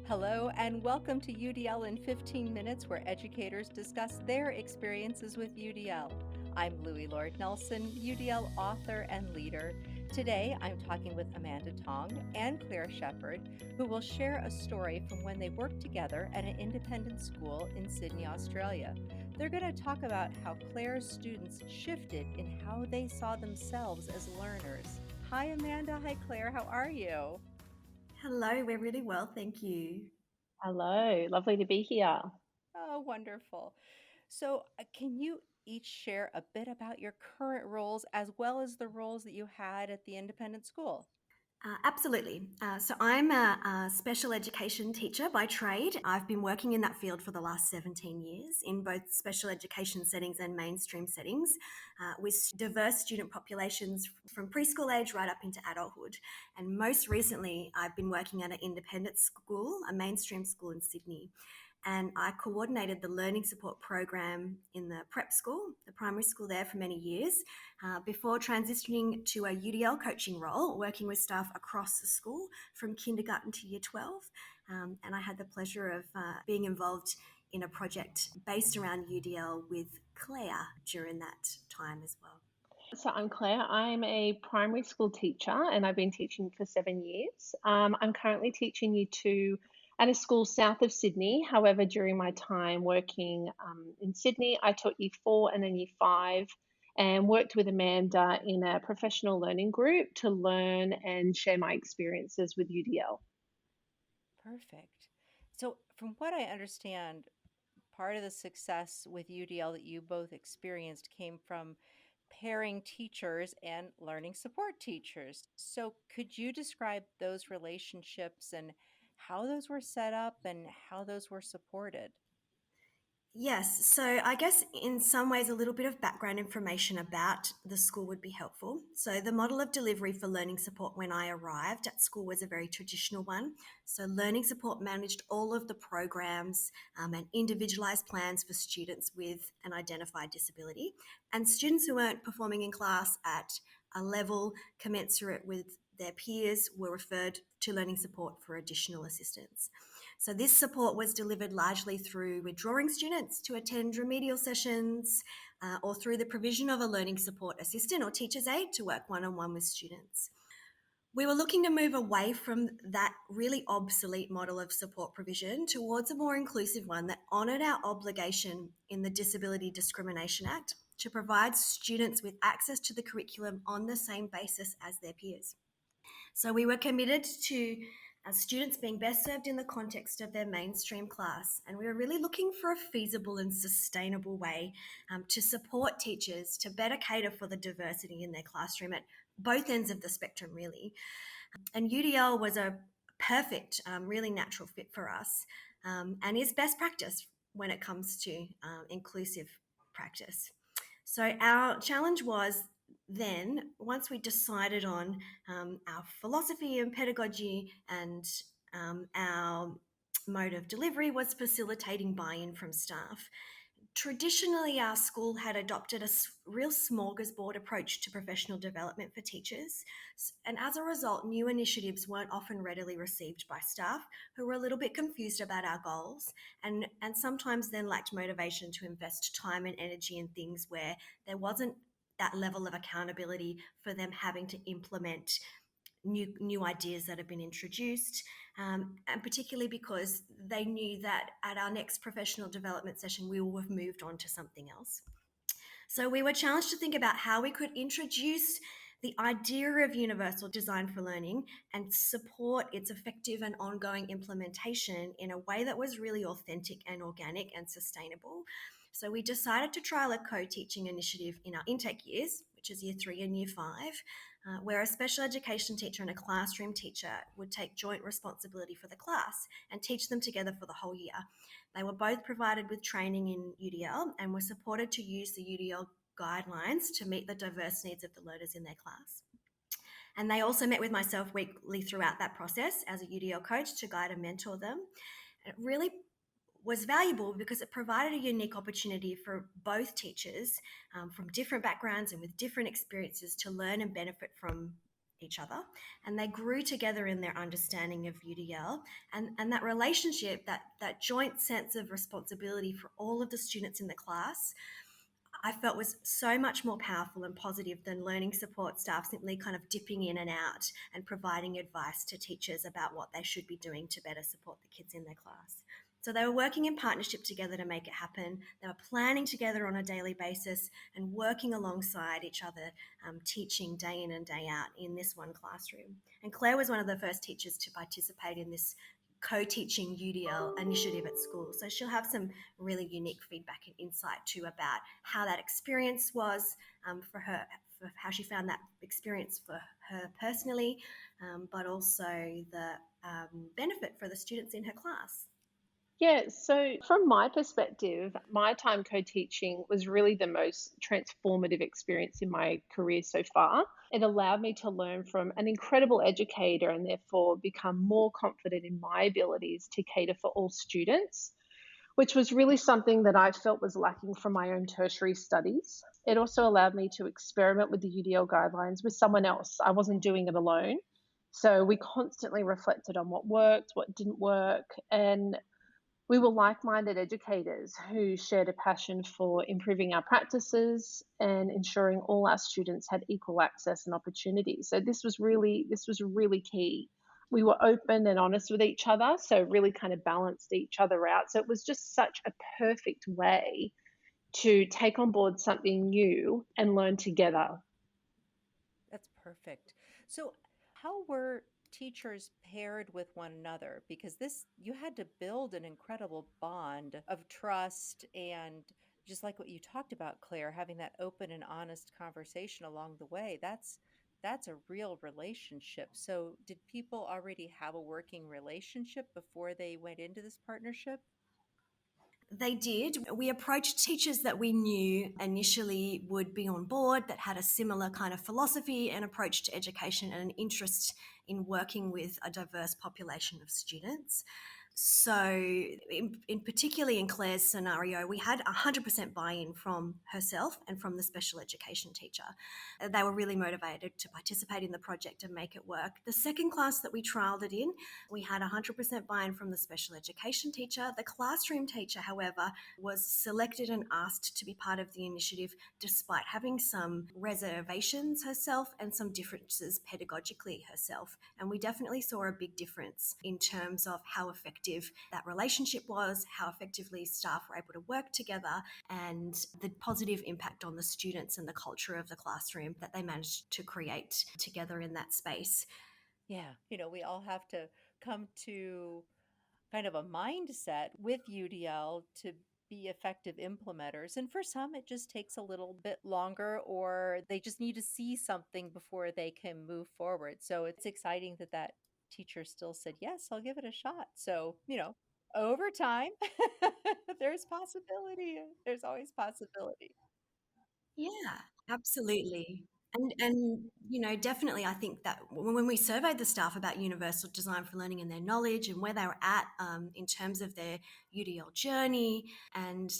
Hello, and welcome to UDL in 15 Minutes, where educators discuss their experiences with UDL. I'm Louie Lord Nelson, UDL author and leader. Today, I'm talking with Amanda Tong and Clair Sheppard, who will share a story from when they worked together at an independent school in Sydney, Australia. They're going to talk about how Clair's students shifted in how they saw themselves as learners. Hi, Amanda. Hi, Clair. How are you? Hello, we're really well, thank you. Hello, lovely to be here. Oh, wonderful. So, can you each share a bit about your current roles as well as the roles that you had at the independent school? Absolutely. So I'm a special education teacher by trade. I've been working in that field for the last 17 years in both special education settings and mainstream settings with diverse student populations from preschool age right up into adulthood. And most recently, I've been working at an independent school, a mainstream school in Sydney. And I coordinated the learning support program in the prep school, the primary school there for many years, before transitioning to a UDL coaching role, working with staff across the school from kindergarten to year 12. And I had the pleasure of being involved in a project based around UDL with Clair during that time as well. So I'm Claire. I'm a primary school teacher and I've been teaching for 7 years. I'm currently teaching year two at a school south of Sydney. However, during my time working in Sydney, I taught year four and then year five and worked with Amanda in a professional learning group to learn and share my experiences with UDL. Perfect. So, from what I understand, part of the success with UDL that you both experienced came from pairing teachers and learning support teachers. So, could you describe those relationships and how those were set up and how those were supported? Yes, so I guess in some ways a little bit of background information about the school would be helpful. So, the model of delivery for learning support when I arrived at school was a very traditional one. So, learning support managed all of the programs and individualised plans for students with an identified disability. And students who weren't performing in class at a level commensurate with their peers were referred to learning support for additional assistance. So, this support was delivered largely through withdrawing students to attend remedial sessions or through the provision of a learning support assistant or teacher's aide to work one on one with students. We were looking to move away from that really obsolete model of support provision towards a more inclusive one that honoured our obligation in the Disability Discrimination Act to provide students with access to the curriculum on the same basis as their peers. So we were committed to students being best served in the context of their mainstream class. And we were really looking for a feasible and sustainable way to support teachers to better cater for the diversity in their classroom at both ends of the spectrum, really. And UDL was a perfect, really natural fit for us and is best practice when it comes to inclusive practice. So our challenge was then, once we decided on our philosophy and pedagogy and our mode of delivery, was facilitating buy-in from staff. Traditionally, our school had adopted a real smorgasbord approach to professional development for teachers. And as a result, new initiatives weren't often readily received by staff who were a little bit confused about our goals and sometimes then lacked motivation to invest time and energy in things where there wasn't that level of accountability for them having to implement new ideas that have been introduced, and particularly because they knew that at our next professional development session we will have moved on to something else. So we were challenged to think about how we could introduce the idea of universal design for learning and support its effective and ongoing implementation in a way that was really authentic and organic and sustainable. So we decided to trial a co-teaching initiative in our intake years, which is year three and year five, where a special education teacher and a classroom teacher would take joint responsibility for the class and teach them together for the whole year. They were both provided with training in UDL and were supported to use the UDL guidelines to meet the diverse needs of the learners in their class. And they also met with myself weekly throughout that process as a UDL coach to guide and mentor them. And it really was valuable because it provided a unique opportunity for both teachers from different backgrounds and with different experiences to learn and benefit from each other, and they grew together in their understanding of UDL, and that relationship, that joint sense of responsibility for all of the students in the class, I felt was so much more powerful and positive than learning support staff simply kind of dipping in and out and providing advice to teachers about what they should be doing to better support the kids in their class. So they were working in partnership together to make it happen. They were planning together on a daily basis and working alongside each other, teaching day in and day out in this one classroom. And Claire was one of the first teachers to participate in this co-teaching UDL initiative at school. So she'll have some really unique feedback and insight too about how that experience was for her, for how she found that experience for her personally, but also the benefit for the students in her class. Yeah, so from my perspective, my time co-teaching was really the most transformative experience in my career so far. It allowed me to learn from an incredible educator and therefore become more confident in my abilities to cater for all students, which was really something that I felt was lacking from my own tertiary studies. It also allowed me to experiment with the UDL guidelines with someone else. I wasn't doing it alone. So we constantly reflected on what worked, what didn't work, and we were like minded educators who shared a passion for improving our practices and ensuring all our students had equal access and opportunities. So this was really key. We were open and honest with each other, so really kind of balanced each other out. So it was just such a perfect way to take on board something new and learn together. That's perfect. So, how were teachers paired with one another? Because this, you had to build an incredible bond of trust and just like what you talked about, Claire, having that open and honest conversation along the way. That's a real relationship. So, did people already have a working relationship before they went into this partnership? They did. We approached teachers that we knew initially would be on board, that had a similar kind of philosophy and approach to education and an interest in working with a diverse population of students. So, particularly in Claire's scenario, we had 100% buy-in from herself and from the special education teacher. They were really motivated to participate in the project and make it work. The second class that we trialled it in, we had 100% buy-in from the special education teacher. The classroom teacher, however, was selected and asked to be part of the initiative despite having some reservations herself and some differences pedagogically herself. And we definitely saw a big difference in terms of how effective that relationship was, how effectively staff were able to work together, and the positive impact on the students and the culture of the classroom that they managed to create together in that space. Yeah, we all have to come to kind of a mindset with UDL to be effective implementers. And for some, it just takes a little bit longer, or they just need to see something before they can move forward. So it's exciting that that teacher still said, yes, I'll give it a shot. So, over time, there's possibility. There's always possibility. Yeah, absolutely. And definitely I think that when we surveyed the staff about universal design for learning and their knowledge and where they were at in terms of their UDL journey and,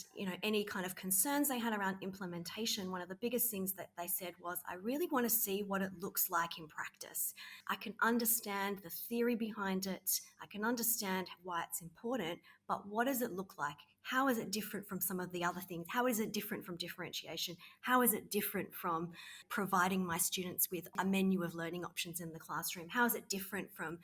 any kind of concerns they had around implementation, one of the biggest things that they said was, I really want to see what it looks like in practice. I can understand the theory behind it. I can understand why it's important, but what does it look like? How is it different from some of the other things? How is it different from differentiation? How is it different from providing my students with a menu of learning options in the classroom? How is it different from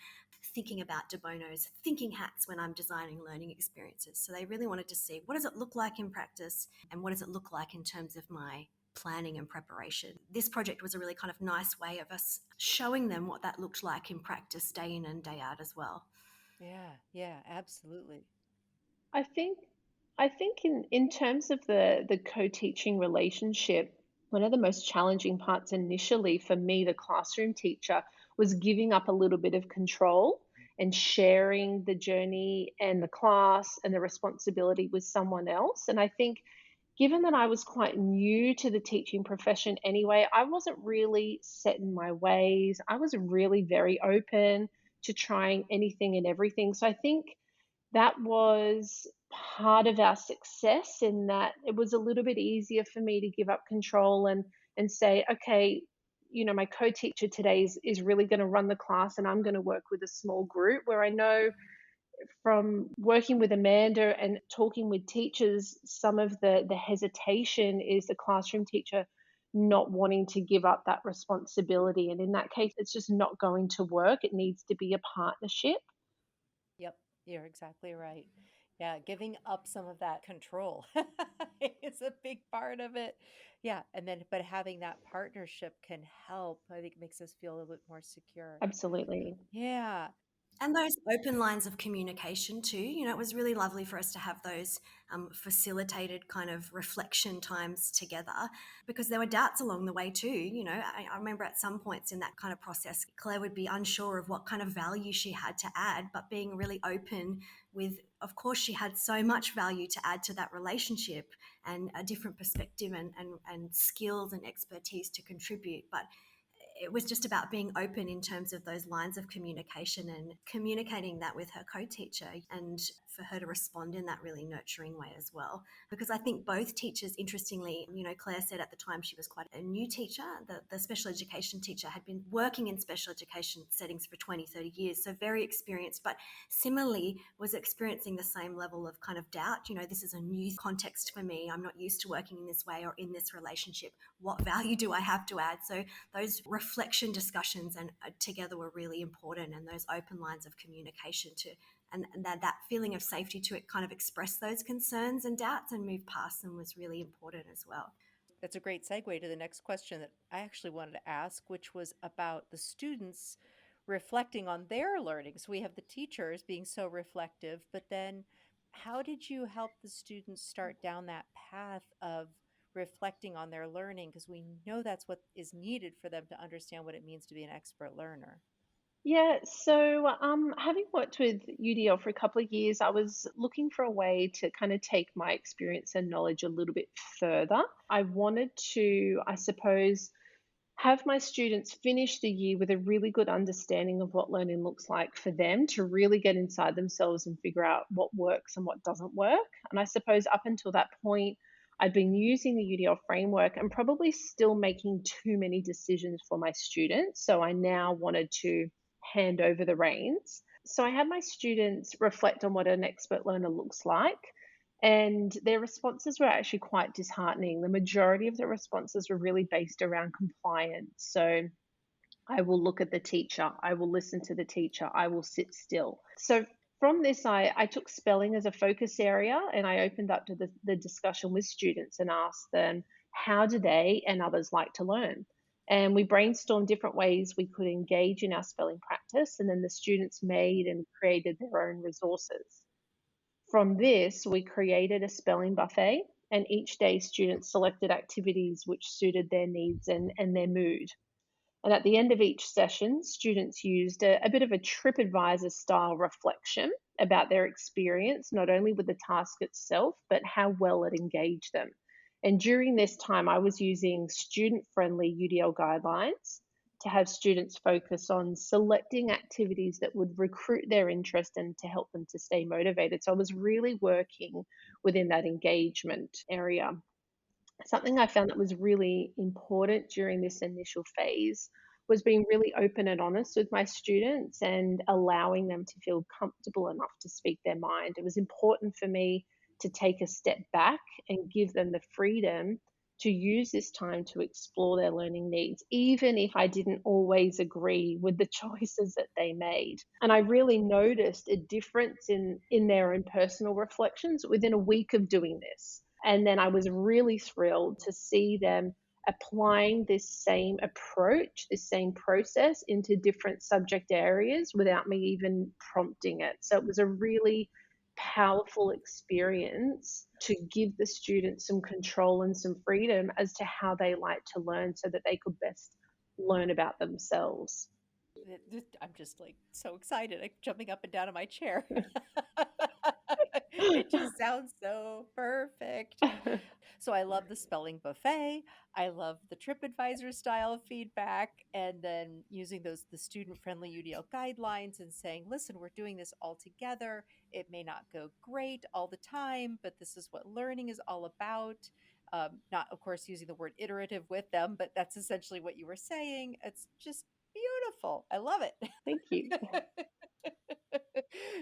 thinking about de bono's thinking hats when I'm designing learning experiences? So they really wanted to see, what does it look like in practice and what does it look like in terms of my planning and preparation. This project was a really kind of nice way of us showing them what that looked like in practice day in and day out as well. Yeah, yeah, absolutely. I think I think in terms of the co-teaching relationship, one of the most challenging parts initially for me, the classroom teacher, was giving up a little bit of control and sharing the journey and the class and the responsibility with someone else. And I think given that I was quite new to the teaching profession anyway, I wasn't really set in my ways. I was really very open to trying anything and everything. So I think that was part of our success in that it was a little bit easier for me to give up control and say, okay, my co-teacher today is really going to run the class and I'm going to work with a small group, where I know from working with Amanda and talking with teachers, some of the hesitation is the classroom teacher not wanting to give up that responsibility. And in that case, it's just not going to work. It needs to be a partnership. Yep, you're exactly right. Yeah, giving up some of that control is a big part of it. Yeah, and then but having that partnership can help. I think makes us feel a little bit more secure. Absolutely. Yeah. And those open lines of communication too. It was really lovely for us to have those facilitated kind of reflection times together, because there were doubts along the way too. I remember at some points in that kind of process, Claire would be unsure of what kind of value she had to add, but being really open with, of course, she had so much value to add to that relationship and a different perspective and skills and expertise to contribute. But it was just about being open in terms of those lines of communication and communicating that with her co-teacher, and for her to respond in that really nurturing way as well. Because I think both teachers, interestingly, Claire said at the time she was quite a new teacher. The special education teacher had been working in special education settings for 20, 30 years, so very experienced, but similarly was experiencing the same level of kind of doubt. This is a new context for me. I'm not used to working in this way or in this relationship. What value do I have to add? So those reflection discussions and together were really important, and those open lines of communication and that feeling of safety to kind of express those concerns and doubts and move past them was really important as well. That's a great segue to the next question that I actually wanted to ask, which was about the students reflecting on their learning. So we have the teachers being so reflective, but then how did you help the students start down that path of reflecting on their learning? Because we know that's what is needed for them to understand what it means to be an expert learner. Yeah, so having worked with UDL for a couple of years, I was looking for a way to kind of take my experience and knowledge a little bit further. I wanted to, I suppose, have my students finish the year with a really good understanding of what learning looks like for them, to really get inside themselves and figure out what works and what doesn't work. And I suppose up until that point, I'd been using the UDL framework and probably still making too many decisions for my students. So I now wanted to hand over the reins. So I had my students reflect on what an expert learner looks like. And their responses were actually quite disheartening. The majority of the responses were really based around compliance. So I will look at the teacher, I will listen to the teacher, I will sit still. So from this, I took spelling as a focus area, and I opened up to the discussion with students and asked them, how do they and others like to learn? And we brainstormed different ways we could engage in our spelling practice, and then the students made and created their own resources. From this, we created a spelling buffet, and each day students selected activities which suited their needs and their mood. And at the end of each session, students used a bit of a TripAdvisor style reflection about their experience, not only with the task itself, but how well it engaged them. And during this time, I was using student friendly UDL guidelines to have students focus on selecting activities that would recruit their interest and to help them to stay motivated. So I was really working within that engagement area. Something I found that was really important during this initial phase was being really open and honest with my students and allowing them to feel comfortable enough to speak their mind. It was important for me to take a step back and give them the freedom to use this time to explore their learning needs, even if I didn't always agree with the choices that they made. And I really noticed a difference in their own personal reflections within a week of doing this. And then I was really thrilled to see them applying this same approach, this same process into different subject areas without me even prompting it. So it was a really powerful experience to give the students some control and some freedom as to how they like to learn so that they could best learn about themselves. I'm just like so excited. I'm jumping up and down in my chair. It just sounds so perfect. So I love the spelling buffet. I love the TripAdvisor style feedback, and then using the student friendly UDL guidelines and saying, listen, we're doing this all together. It may not go great all the time, but this is what learning is all about. Not, of course, using the word iterative with them, but that's essentially what you were saying. It's just beautiful. I love it. Thank you.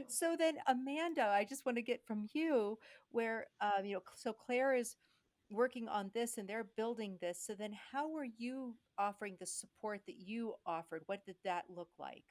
So then, Amanda, I just want to get from you where, so Claire is working on this and they're building this. So then, how were you offering the support that you offered? What did that look like?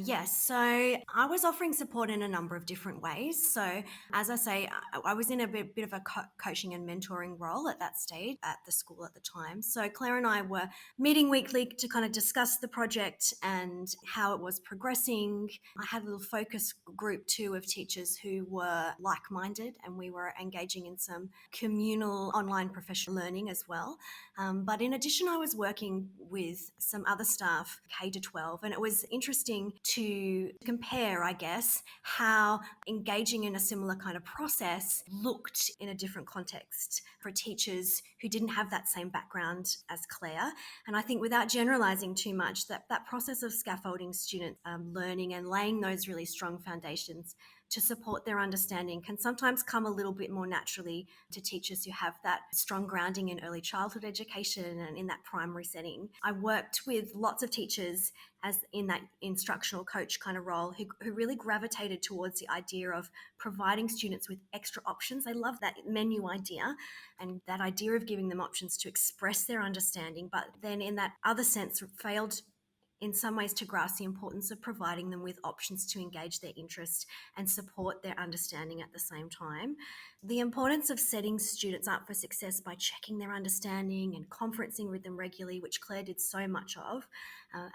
Yes, so I was offering support in a number of different ways. So, as I say, I was in a bit of a coaching and mentoring role at that stage at the school at the time. So, Claire and I were meeting weekly to kind of discuss the project and how it was progressing. I had a little focus group too of teachers who were like minded, and we were engaging in some communal online professional learning as well. But in addition, I was working with some other staff, K to 12, and it was interesting to compare, I guess, how engaging in a similar kind of process looked in a different context for teachers who didn't have that same background as Claire. And I think without generalizing too much, that process of scaffolding student learning and laying those really strong foundations to support their understanding can sometimes come a little bit more naturally to teachers who have that strong grounding in early childhood education and in that primary setting. I worked with lots of teachers as in that instructional coach kind of role who really gravitated towards the idea of providing students with extra options. I love that menu idea and that idea of giving them options to express their understanding, but then in that other sense failed in some ways to grasp the importance of providing them with options to engage their interest and support their understanding at the same time. The importance of setting students up for success by checking their understanding and conferencing with them regularly, which Claire did so much of,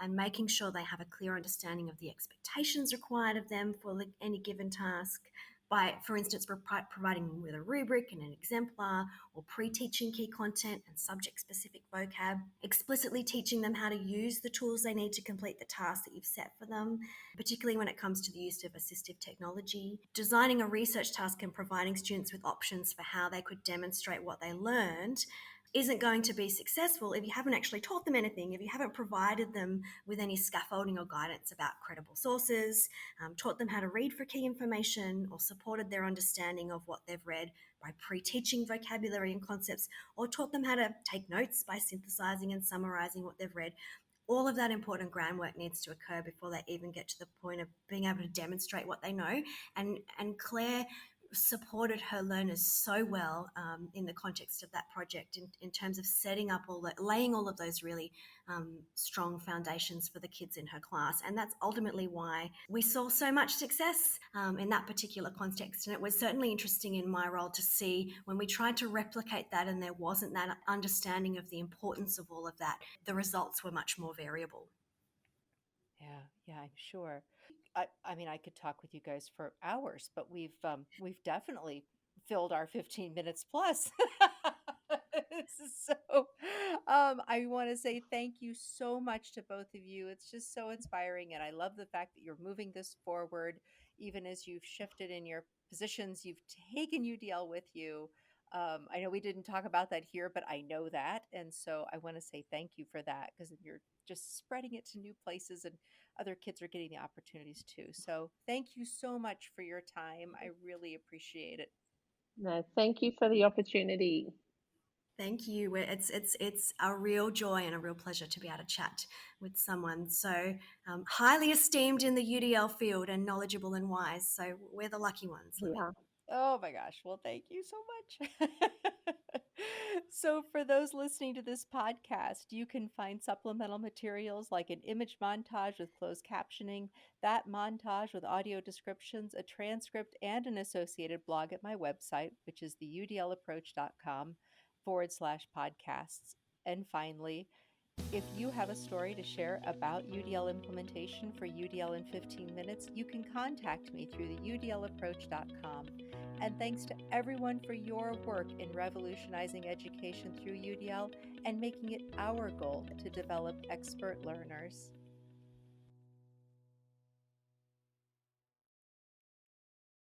and making sure they have a clear understanding of the expectations required of them for any given task, by, for instance, providing them with a rubric and an exemplar, or pre-teaching key content and subject-specific vocab, explicitly teaching them how to use the tools they need to complete the tasks that you've set for them, particularly when it comes to the use of assistive technology, designing a research task and providing students with options for how they could demonstrate what they learned isn't going to be successful if you haven't actually taught them anything, if you haven't provided them with any scaffolding or guidance about credible sources, taught them how to read for key information, or supported their understanding of what they've read by pre-teaching vocabulary and concepts, or taught them how to take notes by synthesizing and summarizing what they've read. All of that important groundwork needs to occur before they even get to the point of being able to demonstrate what they know. And Claire supported her learners so well in the context of that project in terms of setting up laying all of those really strong foundations for the kids in her class. And that's ultimately why we saw so much success in that particular context. And it was certainly interesting in my role to see when we tried to replicate that and there wasn't that understanding of the importance of all of that, the results were much more variable. Yeah, I'm sure. I mean, I could talk with you guys for hours, but we've definitely filled our 15 minutes plus. So, I want to say thank you so much to both of you. It's just so inspiring, and I love the fact that you're moving this forward, even as you've shifted in your positions. You've taken UDL with you. I know we didn't talk about that here, but I know that, and so I want to say thank you for that because you're just spreading it to new places and other kids are getting the opportunities too. So thank you so much for your time. I really appreciate it. No, thank you for the opportunity. Thank you. It's a real joy and a real pleasure to be able to chat with someone so highly esteemed in the UDL field and knowledgeable and wise. So we're the lucky ones, Louis. Yeah. Oh my gosh. Well, thank you so much. So, for those listening to this podcast, you can find supplemental materials like an image montage with closed captioning, that montage with audio descriptions, a transcript, and an associated blog at my website, which is theudlapproach.com/podcasts. And finally, if you have a story to share about UDL implementation for UDL in 15 minutes, you can contact me through the udlapproach.com. And thanks to everyone for your work in revolutionizing education through UDL and making it our goal to develop expert learners.